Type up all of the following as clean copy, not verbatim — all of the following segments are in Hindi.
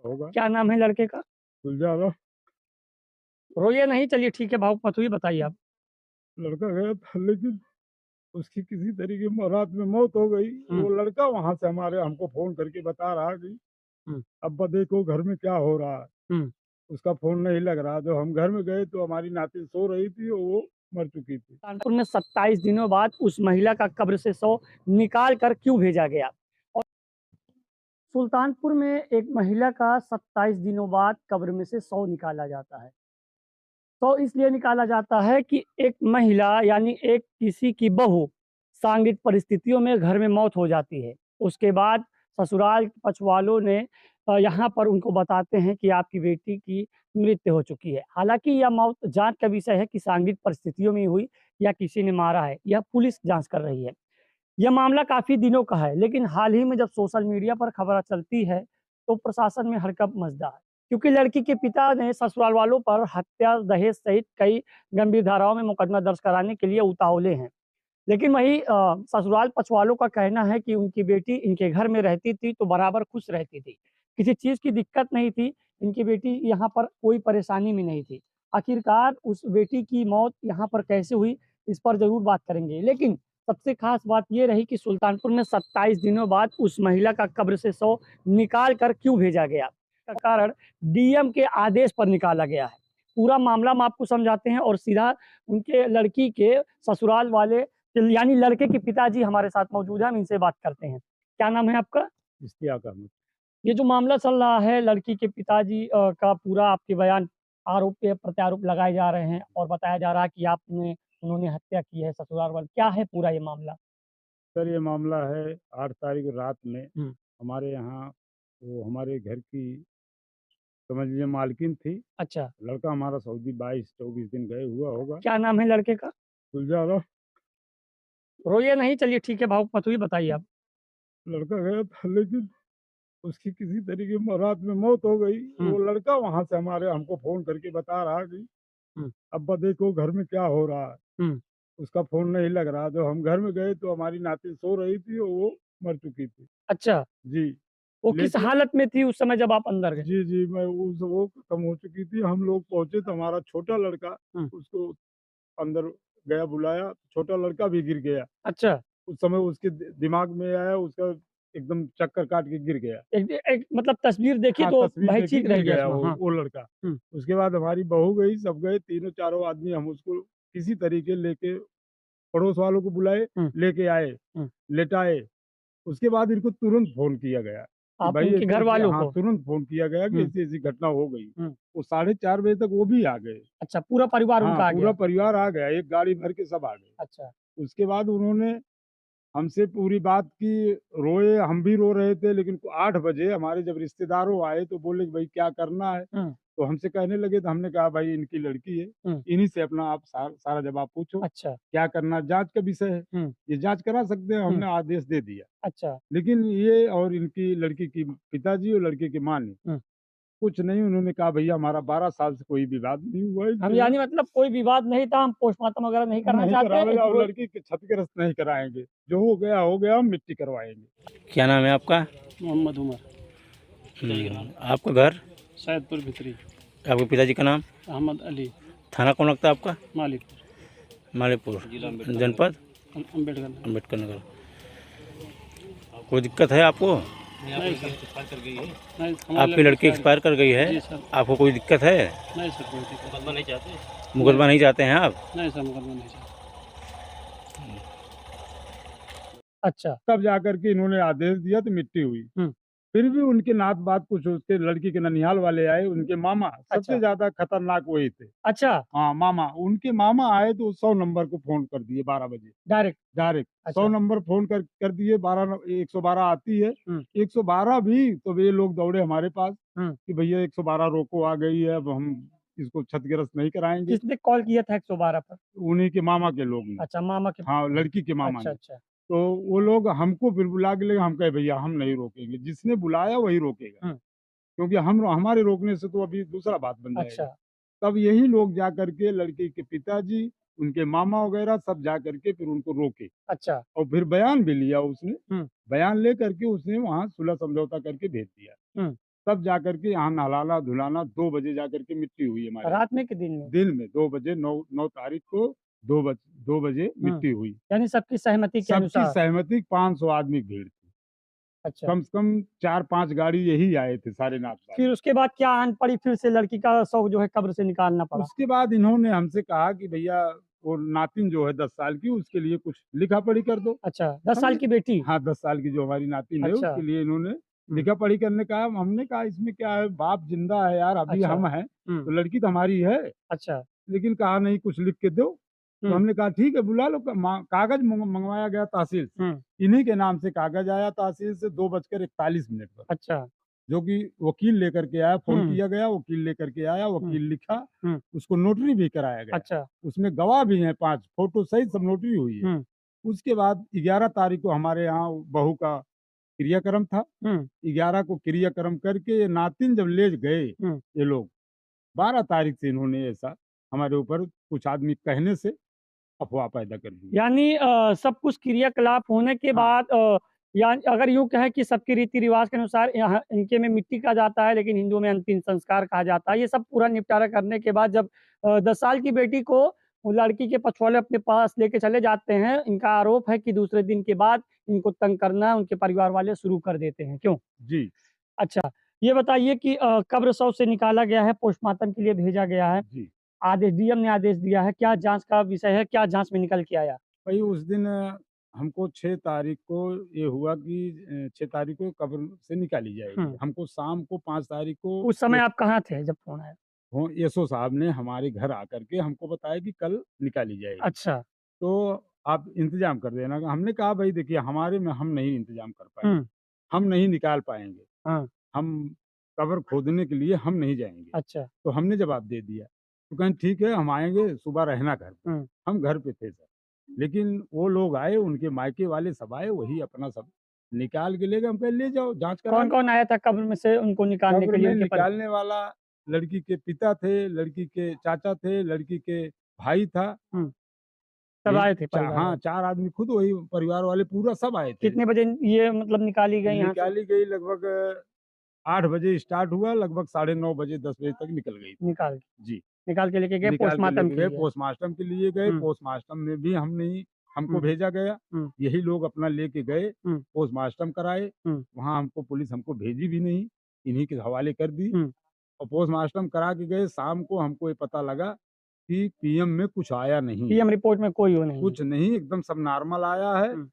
होगा। क्या नाम है लड़के का? गुलजार रोइए नहीं, चलिए ठीक है, भावुक मत होइए, बताइए आप। लड़का गया था, लेकिन उसकी किसी तरीके रात में मौत हो गई। हुँ, वो लड़का वहां से हमारे हमको फोन करके बता रहा कि हुँ, अब्बा देखो घर में क्या हो रहा है। हुँ। उसका फोन नहीं लग रहा। जब हम घर में गए तो हमारी नाती सो रही थी और वो मर चुकी थी। कानपुर में 27 दिनों बाद उस महिला का कब्र से शव निकाल कर क्यों भेजा गया? और सुल्तानपुर में एक महिला का 27 दिनों बाद कब्र में से शव निकाला जाता है। तो इसलिए निकाला जाता है कि एक महिला यानी एक किसी की बहू सांघिक परिस्थितियों में घर में मौत हो जाती है। उसके बाद ससुराल पक्ष वालों ने यहाँ पर उनको बताते हैं कि आपकी बेटी की मृत्यु हो चुकी है। हालाँकि यह मौत जाँच का विषय है कि सांघिक परिस्थितियों में हुई या किसी ने मारा है, यह पुलिस जाँच कर रही है। यह मामला काफ़ी दिनों का है, लेकिन हाल ही में जब सोशल मीडिया पर खबर चलती है, तो प्रशासन में हड़कंप मचता है। क्योंकि लड़की के पिता ने ससुराल वालों पर हत्या, दहेज सहित कई गंभीर धाराओं में मुकदमा दर्ज कराने के लिए उतावले हैं। लेकिन वहीं ससुराल पक्ष वालों का कहना है कि उनकी बेटी इनके घर में रहती थी, तो बराबर खुश रहती थी। किसी चीज़ की दिक्कत नहीं थी, इनकी बेटी यहाँ पर कोई परेशानी में नहीं थी। आखिरकार उस बेटी की मौत यहाँ पर कैसे हुई, इस पर ज़रूर बात करेंगे। लेकिन सबसे ख़ास बात ये रही कि सुल्तानपुर में 27 दिनों बाद उस महिला का कब्र से शव निकाल कर क्यों भेजा गया? का कारण डीएम के आदेश पर निकाला गया है। पूरा मामला हम आपको समझाते हैं और सीधा उनके लड़की के ससुराल वाले यानी लड़के के पिताजी हमारे साथ मौजूद हैं, हम इनसे बात करते हैं। क्या नाम है आपका? इश्तियाक अहमद। ये जो मामला चल रहा है लड़की के पिताजी का पूरा आपके बयान आरोप पे प्रत्यारोप लगाए जा रहे हैं और बताया जा रहा है कि आपने उन्होंने हत्या की है ससुराल वाले। क्या है पूरा ये मामला? सर ये मामला है 8 तारीख रात में हुँ, हमारे यहाँ, वो हमारे घर की समझ लीजिए मालकिन थी। अच्छा। लड़का हमारा सऊदी 22-24 दिन गए हुआ होगा। क्या नाम है लड़के का? गुलजार रोइए नहीं, चलिए ठीक है, भावुक मत होइए, बताइए आप। लड़का गया था, लेकिन उसकी किसी तरीके रात में मौत हो गई। हुँ, वो लड़का वहां से हमारे हमको फोन करके बता रहा कि हुँ, अब्बा देखो घर में क्या हो रहा है। हुँ। उसका फोन नहीं लग रहा। जब हम घर में गए तो हमारी नाती सो रही थी और वो मर चुकी थी। अच्छा, जी। वो किस लेकिन हालत में थी उस समय जब आप अंदर गए? जी जी, मैं वो खत्म हो चुकी थी। हम लोग पहुंचे तो हमारा छोटा लड़का हुँ, उसको अंदर गया, बुलाया। छोटा लड़का भी गिर गया। अच्छा। उस समय उसके दिमाग में आया, उसका एकदम चक्कर काट के गिर गया। एक एक मतलब तस्वीर देखी हाँ, तो तस्वीर भाई देखी, ठीक रह गिर गया गया इसमें, वो हाँ। वो लड़का। हुँ, उसके बाद हमारी बहू गई, सब गए, तीनों चारों आदमी हम उसको किसी तरीके लेके पड़ोस वालों को बुलाए, हुँ, लेके आए, हुँ। लेटाए। उसके बाद इनको तुरंत फ़ोन किया गया कि आप भाई उनके ऐसे-ऐसे, घरवालों हाँ, को? तुरंत फ़ोन किया गया कि हुँ, ऐसी-ऐसी घटना हो गई। हुँ। वो 4:30 बजे तक वो भी आ गए। अच्छा, पूरा परिवार हाँ, उनका आ पूरा गया? परिवार आ गया, एक गाड़ी भर के सब आ गए। अच्छा। उसके बाद उन्होंने हमसे पूरी बात की, रोए, हम भी रो रहे थे। लेकिन 8 बजे हमारे जब रिश्तेदारों आए तो बोले कि भाई क्या करना है? हुँ, तो हमसे कहने लगे, तो हमने कहा भाई इनकी लड़की है, हुँ। इन्हीं से अपना आप सारा जवाब पूछो। अच्छा। क्या करना, जाँच का विषय है, हुँ, ये जाँच करा सकते हैं, हुँ। हमने आदेश दे दिया। अच्छा। लेकिन ये और इनकी लड़की की पिताजी और लड़के की माँ ने हुँ। कुछ नहीं, उन्होंने कहा भैया हमारा 12 साल से कोई विवाद नहीं हुआ है हम इनके घर, यानी मतलब कोई विवाद नहीं था, हम पोस्टमार्टम वगैरह नहीं करना नहीं चाहते, करावे एक और वो लड़की की क्षतिग्रस्त नहीं कराएँगे। जो हो गया, हम मिट्टी करवाएँगे। क्या नाम है आपका? मोहम्मद उमर, आपका घर? सैदपुर भितरी, आपके पिताजी का नाम? अहमद अली, थाना कौन लगता है आपका? मालिक, मालेपुर। जनपद? अम्बेडकर नगर। अम्बेडकर नगर। कोई दिक्कत है आपको? नहीं सर, नहीं आपकी लड़की एक्सपायर कर गई है, जी सर, आपको कोई दिक्कत है? नहीं सर कोई दिक्कत मुकदमा नहीं चाहते हैं आप? नहीं सर, मुकदमा नहीं सर। अच्छा। तब जाकर के इन्होंने आदेश दिया तो मिट्टी हुई। हुँ, फिर भी उनके नात बात कुछ उसके लड़की के ननिहाल वाले आए, उनके मामा सबसे अच्छा, ज़्यादा खतरनाक वही थे। अच्छा, हाँ, मामा, उनके मामा आए तो 100 नंबर को फ़ोन कर दिए 12 बजे, डायरेक्ट, डायरेक्ट 100 अच्छा, नंबर फ़ोन कर दिए। 112 आती है, हुँ, 112 भी तो ये लोग दौड़े हमारे पास हुँ। कि भैया 112 रोको, आ गई है, अब हम इसको क्षतिग्रस्त नहीं कराएँगे। किसने कॉल किया था 112 पर? उन्हीं के मामा के लोग ने, अच्छा, मामा के हाँ, लड़की के मामा अच्छा, ने। अच्छा, तो वो लोग हमको फिर बुला के ले, हम कहे भैया हम नहीं रोकेंगे, जिसने बुलाया वही रोकेगा। हुँ, क्योंकि हम हमारे रोकने से तो अभी दूसरा बात बन जाएगा। अच्छा, तब यही लोग जा करके लड़के के पिताजी, उनके मामा वगैरह सब जा करके फिर उनको रोके अच्छा, और फिर बयान भी लिया उसने। हुँ, बयान ले करके उसने वहाँ सुलह समझौता करके भेज दिया। हुँ, तब जाकर के यहाँ नहलाना धुलाना 2 बजे जाकर के मिट्टी हुई हमारे रात में कि दिन में? दिन में 2 बजे 9 तारीख को 2 बजे मिट्टी हुई। यानी सबकी सहमति के सबकी अनुसार। सहमति 500 आदमी की भीड़ थी। अच्छा। कम से कम 4-5 गाड़ी यही आए थे सारे नाथ वाले। फिर उसके बाद क्या आन पड़ी, फिर से लड़की का शव जो है कब्र से निकालना पड़ा? उसके बाद इन्होंने हमसे कहा कि भैया वो नातिन जो है 10 साल की उसके लिए कुछ लिखा पढ़ी कर दो। अच्छा, 10 साल हमने की बेटी? हाँ, 10 साल की जो हमारी नातिन है अच्छा। उसके लिए इन्होंने लिखा पढ़ी करने का। हमने कहा इसमें क्या है, बाप जिंदा है यार, अभी अच्छा। हम हैं तो हुँ, लड़की तो हमारी है। अच्छा। लेकिन कहा नहीं कुछ लिख के दो। तो हुँ, हमने कहा ठीक है बुला लो। कागज मंगवाया गया तहसील से। हुँ, इन्हीं के नाम से कागज आया तहसील से 2:41 पर, अच्छा। जो कि वकील लेकर के आया। फोन हुँ, किया गया, वकील लेकर के आया, हुँ, वकील लिखा, हुँ, उसको नोटरी भी कराया गया। अच्छा। उसमें गवाह भी हैं 5 फोटो सहित सब नोटरी हुई है। हुँ, उसके बाद 11 तारीख को हमारे यहाँ बहू का क्रियाक्रम था। हुँ, 11 को क्रियाक्रम करके ये नातिन जब ले गए हुँ। ये लोग, 12 तारीख से इन्होंने ऐसा हमारे ऊपर कुछ आदमी कहने से अफ़वाह पैदा कर दी। यानी सब कुछ क्रियाकलाप होने के हाँ। बाद या अगर यूँ कहें कि सबके रीति-रिवाज के अनुसार यहाँ इनके में मिट्टी कहा जाता है, लेकिन हिंदुओं में अंतिम संस्कार कहा जाता है। ये सब पूरा निपटारा करने के बाद जब 10 साल की बेटी को वो लड़की के पछवाले अपने पास लेके चले जाते हैं, इनका आरोप है कि दूसरे दिन के बाद इनको तंग करना उनके परिवार वाले शुरू कर देते हैं। क्यों? जी, अच्छा, ये बताइए कि कब्र शव से निकाला गया है, पोस्टमार्टम के लिए भेजा गया है। जी। आदेश डीएम ने आदेश दिया है, क्या जाँच का विषय है? क्या जाँच में निकल के आया? भाई उस दिन हमको 6 तारीख को ये हुआ कि 6 तारीख को कब्र से निकाली जाएगी। हुँ। हमको शाम को 5 तारीख को उस समय आप कहाँ थे जब फ़ोन आया? वो एसओ साहब ने हमारे घर आकर के हमको बताया कि कल निकाली जाएगी। अच्छा। तो आप इंतज़ाम कर देना। हमने कहा भाई देखिए हमारे में हम नहीं इंतज़ाम कर पाएँगे, हुँ, हम नहीं निकाल पाएँगे। हाँ, हम कब्र खोदने के लिए हम नहीं जाएँगे। अच्छा। तो हमने जवाब दे दिया। तो कहें ठीक है हम आएँगे, सुबह रहना घर पे। हुँ, हम घर पे थे सर। लेकिन वो लोग आए, उनके मायके वाले सब आए, वही अपना सब निकाल के ले गए। हम कहे ले जाओ जाँच करा लो। कौन-कौन आया था कब्र में से उनको निकालने कब्र के लिए में उनके निकालने वाला लड़की के पिता थे, लड़की के चाचा थे, लड़की के भाई था। हुँ, सब यही आए थे परिवार हाँ, वाले? 4 आदमी खुद वही परिवार वाले पूरा सब आए थे। कितने बजे ये मतलब निकाली गई यहाँ से? निकाली गई लगभग 8 बजे स्टार्ट हुआ, लगभग साढ़े 9 बजे 10 बजे तक निकल गई थी। निकाल जी, निकाल के लेके गए निकाल के पोस्टमार्टम लेके के गए, लिए? पोस्टमार्टम के लिए गए। हुँ, पोस्टमार्टम में भी हम नहीं हमको हुँ, भेजा गया। हुँ, यही लोग अपना लेके गए, हुँ, पोस्टमार्टम कराए। हुँ, वहाँ हमको पुलिस हमको भेजी भी नहीं, इन्हीं के हवाले कर दी। हुँ, और पोस्टमार्टम करा के गए, शाम को हमको ये पता लगा कि पीएम में कुछ आया नहीं है। पीएम रिपोर्ट में कोई वो नहीं है। कुछ नहीं, एकदम सब नॉर्मल आया है। हुँ।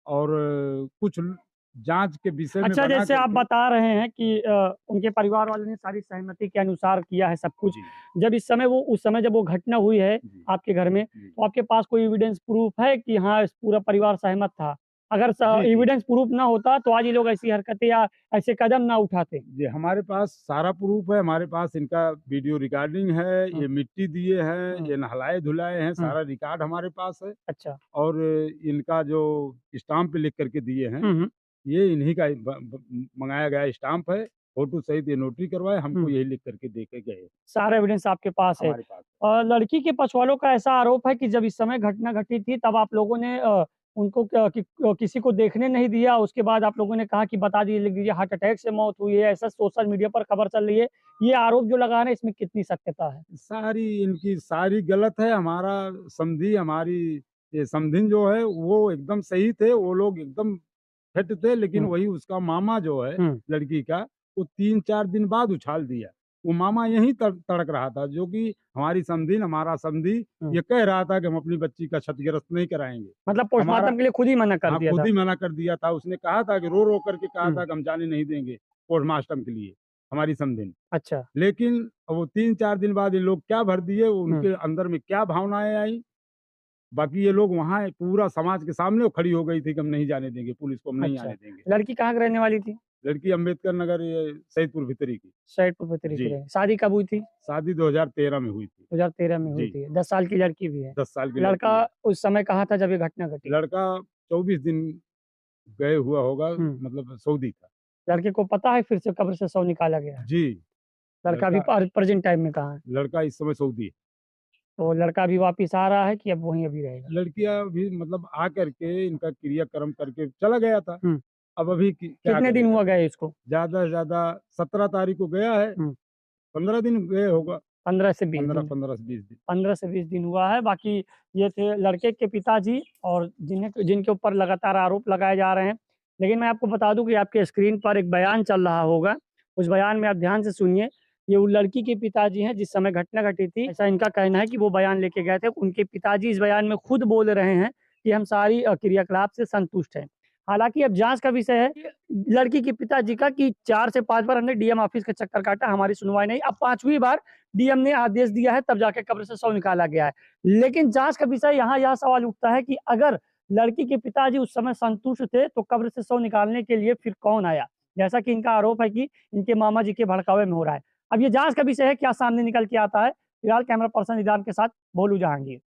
और कुछ जाँच के विषय में अच्छा, बना जैसे आप करके बता रहे हैं कि उनके परिवार वालों ने सारी सहमति के अनुसार किया है सब कुछ। जी, जब इस समय वो उस समय जब वो घटना हुई है जी, आपके घर में, जी। तो आपके पास कोई एविडेंस प्रूफ है कि हाँ, इस पूरा परिवार सहमत था? अगर स जी, जी। एविडेंस प्रूफ ना होता तो आज ये लोग ऐसी हरकतें या ऐसे कदम ना उठाते। जी, हमारे पास सारा प्रूफ है, हमारे पास इनका वीडियो रिकॉर्डिंग है, हुँ, ये मिट्टी दिए हैं, हुँ, ये नहलाए-धुलाए हैं, हुँ, सारा रिकॉर्ड हमारे पास है। अच्छा। और इनका जो स्टाम्प लिख कर के दिए हैं, हुँ, हुँ, ये इन्हीं का ब ब मँगाया गया स्टाम्प है, फ़ोटो सहित ये नोटरी करवाए, हमको हुँ। यही लिख कर के दे के गए, सारा एविडेंस आपके पास है। हमारे पास। लड़की के पछवालों का ऐसा आरोप है कि जब इस समय घटना घटी थी तब आप लोगों ने उनको किसी को देखने नहीं दिया, उसके बाद आप लोगों ने कहा कि बता दीजिए लिख दीजिए हार्ट अटैक से मौत हुई है, ऐसा सोशल मीडिया पर खबर चल रही है। ये आरोप जो लगा रहे हैं इसमें कितनी सत्यता है? सारी इनकी सारी गलत है। हमारा समधी हमारी ये समधिन जो है वो एकदम सही थे, वो लोग एकदम फिट थे। लेकिन हुँ, वही उसका मामा जो है हुँ, लड़की का, वो 3-4 दिन बाद उछाल दिया। वो मामा यहीं तड़क रहा था, जो कि हमारी समधिन हमारा समधी हुँ। ये कह रहा था कि हम अपनी बच्ची का क्षतिग्रस्त नहीं कराएँगे। मतलब हमारा पोस्टमार्टम के लिए खुद ही मना कर हाँ, दिया खुद था। ही मना कर दिया था। उसने कहा था कि रो-रो करके कहा हुँ, था कि हम जाने नहीं देंगे पोस्टमार्टम के लिए, हमारी समधिन। अच्छा। लेकिन वो 3-4 दिन बाद ये लोग क्या भर दिए, हुँ, उनके अंदर में क्या भावनाएँ आई। बाकी ये लोग वहाँ पूरा समाज के सामने वो खड़ी हो गई थी कि हम नहीं जाने देंगे, पुलिस को हम नहीं अच्छा। आने देंगे। लड़की कहाँ की रहने वाली थी? लड़की अम्बेडकर नगर ये सैदपुर भितरी की। सैदपुर पुत्री की जी, रही। शादी कब हुई थी? शादी 2013 में हुई थी। 2013 में हुई जी, थी। 10 साल की लड़की भी है। 10 साल की लड़का लड़की है। उस समय कहाँ था जब ये घटना घटी? लड़का 24 दिन गए हुआ होगा, हुँ। मतलब सऊदी था। लड़के को पता है फिर से कब्र से शव निकाला गया है? जी, लड़का अभी लड़का प्रेज़ेंट टाइम में कहाँ है? लड़का इस समय सऊदी है। तो लड़का अभी वापिस आ रहा है कि अब वहीं अभी रहेगा? लड़कियाँ भी मतलब आकर के इनका क्रियाक्रम करके चला गया था। हुँ। अब अभी क्या कितने दिन करेगा? हुआ गए इसको? ज़्यादा से ज़्यादा 17 तारीख को गया है, 15 दिन गए होगा, 15 से 20 15 दिन। 15 से 20 दिन। 15 से 20 दिन हुआ है। बाकी ये थे लड़के के पिताजी और जिनके ऊपर लगातार आरोप लगाए जा रहे हैं। लेकिन मैं आपको बता दूँ कि आपके स्क्रीन पर एक बयान चल रहा होगा, उस बयान में आप ध्यान से सुनिए। ये वो लड़की के पिताजी हैं जिस समय घटना घटी थी, ऐसा इनका कहना है कि वो बयान लेके गए थे। उनके पिताजी इस बयान में खुद बोल रहे हैं कि हम सारी क्रियाकलाप से संतुष्ट हैं। हालाँकि अब जाँच का विषय है कि लड़की के पिताजी का कि 4 से 5 बार हमने डीएम ऑफिस का चक्कर काटा, हमारी सुनवाई नहीं। अब 5वीं बार डीएम ने आदेश दिया है, तब जाके कब्र से शव निकाला गया है। लेकिन जाँच का विषय यहाँ यह सवाल उठता है कि अगर लड़की के पिताजी उस समय संतुष्ट थे, तो कब्र से शव निकालने के लिए फिर कौन आया? जैसा कि इनका आरोप है कि इनके मामा जी के भड़कावे में हो रहा है। अब ये जाँच का विषय है, क्या सामने निकल के आता है। फिलहाल कैमरा पर्सन निदान के साथ भोलू जहांगीर।